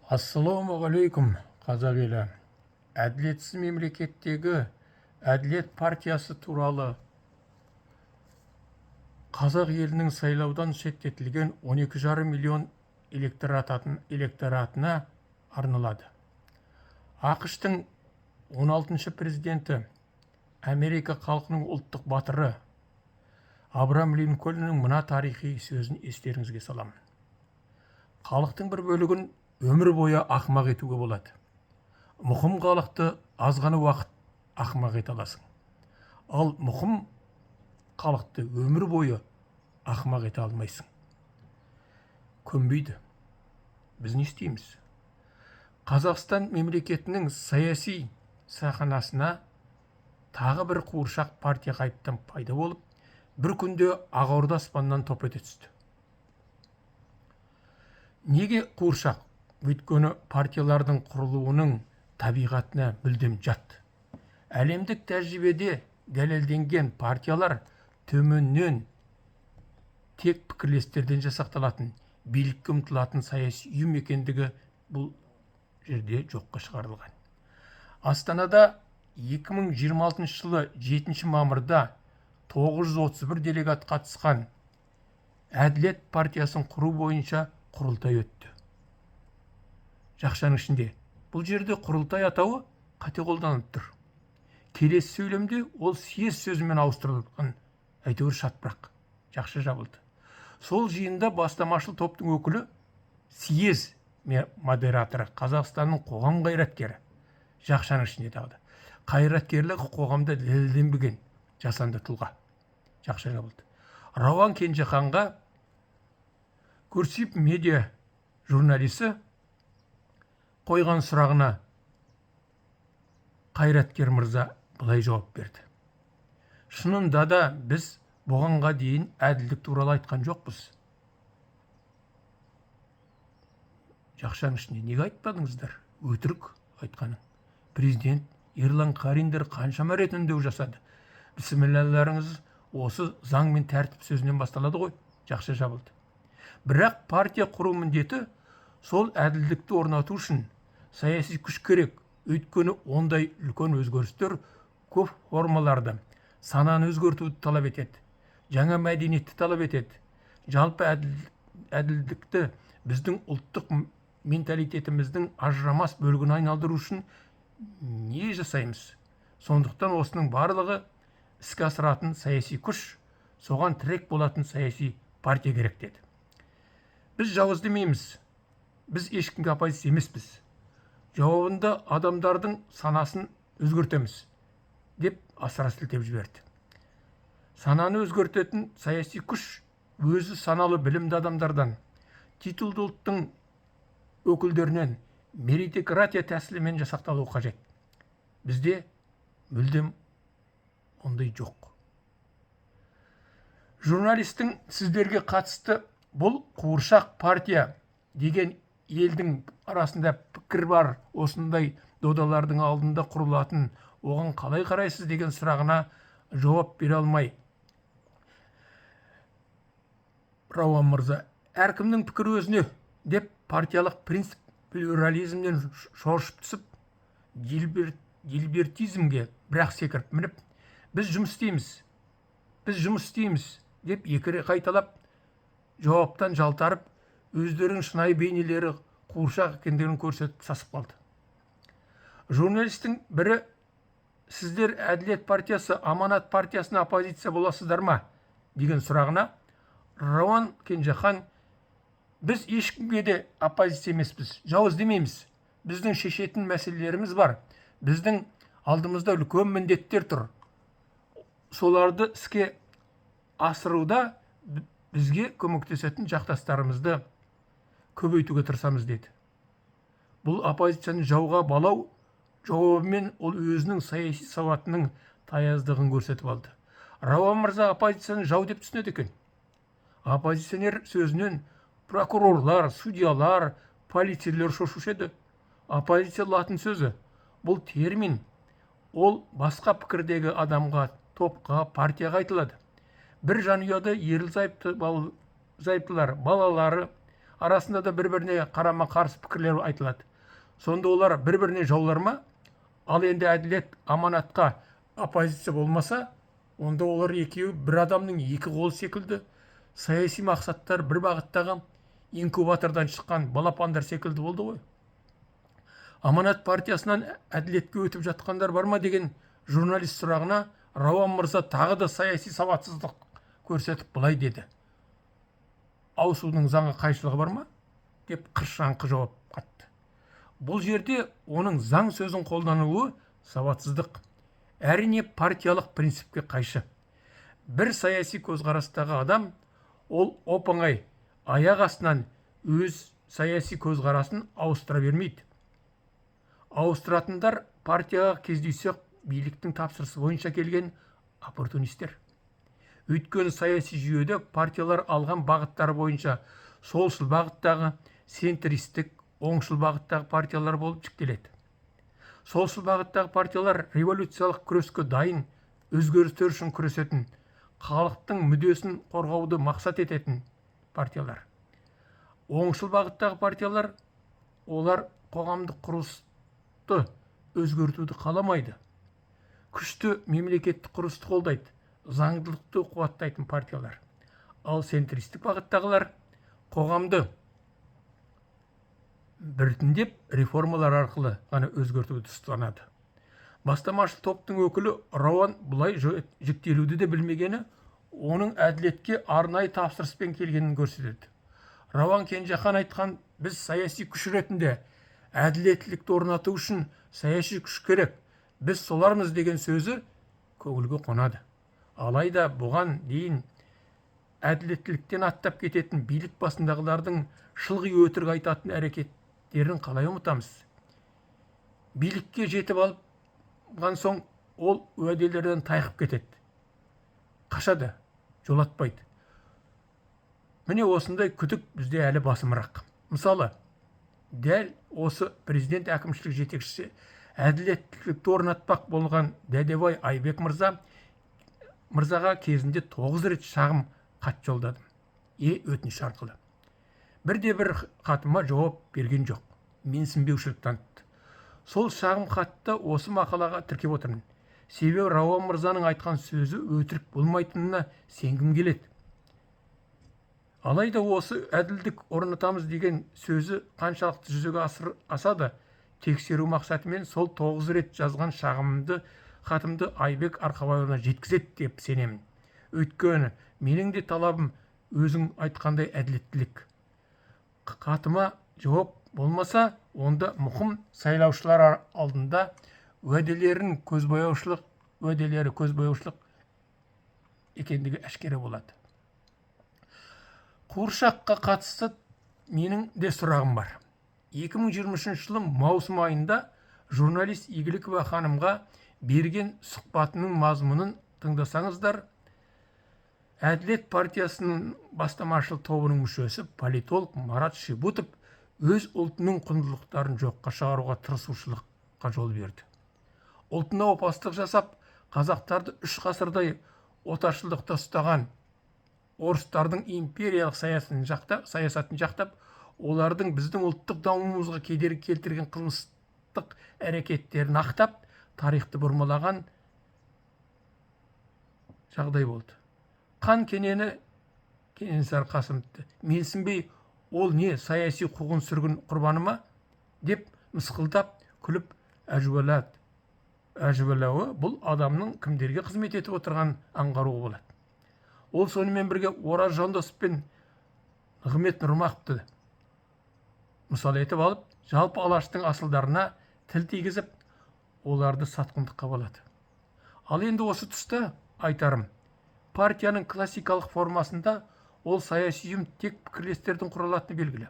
Ассалаумағалейкум, қазақ елі. Әділетсіз мемлекеттегі әділет партиясы туралы қазақ елінің сайлаудан шеттетілген 12,5 миллион электоратына арналады. ақш-тың 16-шы президенті, Америка халқының ұлттық батыры Абрам Линкольннің мына тарихи сөзін естеріңізге саламын. Халықтың бір бөлігін өмір бойы ақымақ етуге болады. Мұқым халықты азғана уақыт ақымақ ете аласың. Ал мұқым халықты өмір бойы ақымақ ете алмайсың. Көнбейді. Біз не істейміз? Қазақстан мемлекетінің саяси сахнасына тағы бір қуыршақ партия қайтадан пайда болып, бір күнде ағаурда аспаннан топ ете түсті. Неге қуыршақ? Өйткені партиялардың құрылуының табиғатына мүлдем жат. Әлемдік тәжірибеде дәлелденген партиялар төменнен тек пікірлестерден жасақталатын, билікке ұмтылатын саяси ұйым екендігі бұл жерде жоққа шығарылған. Астанада 2026 жылы 7 мамырда 931 делегат қатысқан Әділет партиясын құру бойынша құрылтай өтті. Жақшаның ішінде. Бұл жерде құрылтай атауы қате қолданылып тұр. Келесі сөйлемде ол съезд сөзімен ауыстырылған. Әйтеуір шатпырақ. Жақша жабылды. Сол жиында бастамашыл топтың өкілі съезд модераторы, Қазақстанның қоғам қайраткері. Жақшаның ішінде дағды. Қайраткерлігі қоғамда дәлелденбеген жасанды тұлға. Жақша жабылды. Рауан Кенжеханға Курсив медиа журналисі қойған сұрағына қайраткер мырза былай жауап берді. Шынында да біз бұғанға дейін әділдік туралы айтқан жоқпыз. Жақшаның ішінде неге айтпадыңыздар? Өтірік айтқаның. Президент Ерлан Қариндер қаншама рет үндеу жасады. Бісмілләләріңіз осы заң мен тәртіп сөзінен басталады ғой. Жақша жабылды. Бірақ партия құру міндеті сол әділдікті орнату үшін саяси күш керек. Өйткені ондай үлкен өзгерістер көп формаларды, сананы өзгертуді талап етеді. Жаңа мәдениетті талап етеді. Жалпы әділдікті біздің ұлттық менталитетіміздің ажырамас бөлігін айналдыру үшін не жасаймыз? Сондықтан осының барлығы іске асыратын саяси күш, соған тірек болатын саяси партия керек деді. Біз жауыз демейміз. Біз ешкімге оппозиция емеспіз. Жауабында адамдардың санасын өзгертеміз деп асыра сілтеп жіберді. Сананы өзгертетін саяси күш өзі саналы білімді адамдардан, титулды ұлттың өкілдерінен меритократия тәсілімен жасақталу қажет. Бізде мүлдем ондай жоқ. Журналистің сіздерге қатысты бұл қуыршақ партия деген елдің арасында пікір бар, осындай додалардың алдында құрылатын, оған қалай қарайсыз деген сұрағына жауап бере алмай. Рауан мырза, әркімнің пікірі өзіне деп партиялық принцип плюрализмнен шоршып түсіп, гильбертизмге бірақ секіріп мініп, біз жұмыс істейміз деп екіре қайталап, жауаптан жалтарып, өздерінің шынайы бейнелері қуыршақ екендерін көрсетіп сасып қалды. Журналистің бірі, сіздер Әділет партиясы, Аманат партиясына оппозиция боласыздар ма? деген сұрағына Рауан Кенжехан, біз ешкімге де оппозиция емеспіз, жауыз демейміз. Біздің шешетін мәселелеріміз бар. Біздің алдымызда үлкен міндеттер тұр. Соларды іске асыруда бізге көмектесетін жақтастарымызды көбейтуге тырысамыз деді. Бұл оппозицияны жауға балау жауабымен ол өзінің саяси сауатының таяздығын көрсетіп алды. Рауан мырза оппозицияны жау деп түсінеді екен. Оппозиционер сөзінен прокурорлар, судьялар, полицейлер шошушы еді. Оппозиция латын сөзі. Бұл термин ол басқа пікірдегі адамға, топқа, партияға айтылады. Бір жанұяда ерлі зайыптылар, балалары, арасында да бір-біріне қарама қарсы пікірлер айтылады. Сонда олар бір-біріне жаулар ма? Ал енді әділет аманатқа оппозиция болмаса, онда олар екеуі бір адамның екі қолы секілді, саяси мақсаттар бір бағыттағы инкубатордан шыққан балапандар секілді болды ғой. Аманат партиясынан әділетке өтіп жатқандар бар ма деген журналист сұрағына Рауан мырза тағы да саяси сауатсыздық көрсетіп былай деді: ауысудың заңға қайшылығы бар ма? Деп қыршаңқы жауап қатты. Бұл жерде оның заң сөзін қолдануы сауатсыздық, әрине партиялық принципке қайшы. Бір саяси көзқарастағы адам ол оп-оңай аяқ астынан өз саяси көзқарасын ауыстыра бермейді. Ауыстыратындар партияға кездейсоқ биліктің тапсырысы бойынша келген оппортунистер. Өйткені саяси жүйеде партиялар алған бағыттары бойынша солшыл бағыттағы, центристік, оңшыл бағыттағы партиялар болып жіктеледі. Солшыл бағыттағы партиялар революциялық күреске дайын, өзгерістер үшін күресетін, халықтың мүддесін қорғауды мақсат ететін партиялар. Оңшыл бағыттағы партиялар, олар қоғамдық құрылысты өзгертуді қаламайды. Күшті мемлекеттік құрылысты қолдайды, заңдылықты қуаттайтын партиялар. Ал центристік бағыттағылар қоғамды біртіндеп реформалар арқылы ғана өзгертуді ұстанады. Бастамашыл топтың өкілі Рауан бұлай жіктелуді де білмегені, оның әділетке арнайы тапсырыспен келгенін көрсетеді. Рауан Кенжехан айтқан: біз саяси күш ретінде әділеттілікті орнату үшін саяси күш керек, біз солармыз деген сөзі көңілге қонады. Алайда бұған дейін әділеттіліктен аттап кететін билік басындағылардың шылғи өтірік айтатын әрекеттерін қалай ұмытамыз? Билікке жетіп алған соң ол уәделерден тайқып кетеді, қашады, жолатпайды. Міне осындай күдік бізде әлі басымырақ. Мысалы, дәл осы президент әкімшілік жетекшісі әділеттілікті орнатпақ болған Дәдебай Айбек мырзаға кезінде 9 рет шағым хат жолдадым, өтініш арқылы. Бірде-бір хатыма жауап берген жоқ, менсінбеушілік танытты. Сол шағым хатты осы мақалаға тіркеп отырмын. Себебі Рауан мырзаның айтқан сөзі өтірік болмайтынына сенгім келеді. Алайда осы әділдік орнатамыз деген сөзі қаншалықты жүзеге асады, тексеру мақсатымен сол 9 рет жазған хатымды Айбек Арқабайұлына жеткізеді деп сенемін. Өйткені менің де талабым өзің айтқандай әділеттілік. Хатыма жауап болмаса, онда мұқым сайлаушылар алдында уәделері көзбояушылық екендігі әшкере болады. Қуыршаққа қатысты менің де сұрағым бар. 2023 жылы маусым айында журналист Игілікова ханымға берген сұхбатының мазмұнын тыңдасаңыздар, Әділет партиясының бастамашыл тобының мүшесі политолог Марат Шибутов өз ұлтының құндылықтарын жоққа шығаруға тырысушылыққа жол берді. Ұлтына опасыздық жасап, қазақтарды 3 ғасырдай отаршылдықта ұстаған орыстардың империялық саясатын жақтап, олардың біздің ұлттық дамуымызға кедергі келтірген қылмыстық әрекеттерін ақтап, тарихты бұрмалаған жағдай болды. Қан кенені Кенесары Қасымовты менсінбей, ол не саяси қуғын сүргін құрбаны ма деп мысқылдап күліп әжуалауы бұл адамның кімдерге қызмет етіп отырған аңғаруы болады. Ол сонымен бірге Ораз Жандосов пен Нығмет Нұрмақовты мысал етіп алып, жалпы Алаштың асылдарына тіл тигізіп, оларды сатқындыққа балады. Ал енді осы тұста айтарым, партияның классикалық формасында ол саяси ұйым тек пікірлестердің құралатыны белгілі.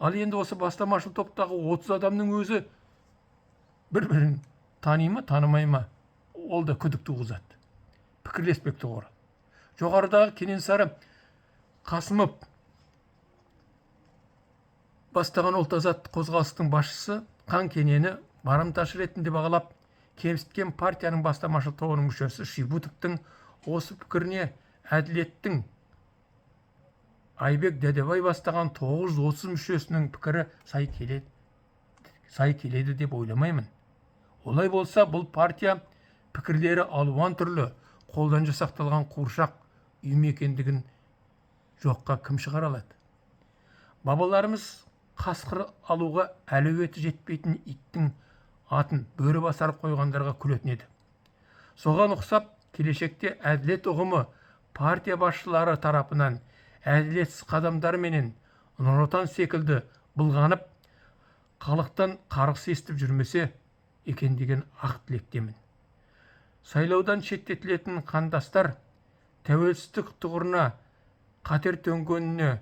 Ал енді осы бастамашыл топтағы 30 адамның өзі бір-бірін тани ма, танымай ма, ол да күдік туғызады. Пікірлеспек тұғыр. Жоғарыдағы Кенесары Қасымов бастаған ұлт-азаттық қозғалыстың басшысы Қан кенені барымташы ретінде бағалап, кемсіткен партияның бастамашыл тобының мүшесі Шибутовтың осы пікіріне әділеттің Айбек Дәдебай бастаған 930 мүшесінің пікірі сай келеді деп ойламаймын. Олай болса, бұл партия пікірлері алуан түрлі қолдан жасақталған қуыршақ үйім екендігін жоққа кім шығара алады? Бабаларымыз қасқыр алуға әлеуеті жетпейтін иттің атын бөрі басар қойғандарға күлетін еді. Соған ұқсап, келешекте әділет ұғымы партия басшылары тарапынан әділетсіз қадамдарменен Нұр Отан секілді былғанып, халықтан қарғыс естіп жүрмесе екен деген ақ тілектемін. Сайлаудан шеттетілетін қандастар тәуелсіздік тұғырына қатер төнгеніне,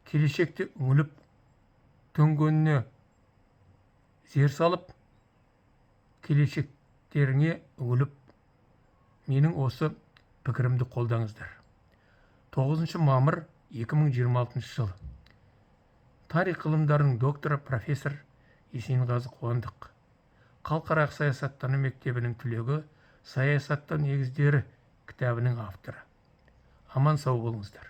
келешекте үңіліп төнгеніне зер салып, келешектеріңе үңіліп, менің осы пікірімді қолдаңыздар. 9 мамыр 2026 жыл. Тарих ғылымдарының докторы профессор Есенғазы Қуандық. Халықаралық саясаттану мектебінің түлегі, саясаттың негіздері кітабының авторы. Аман сау болыңыздар.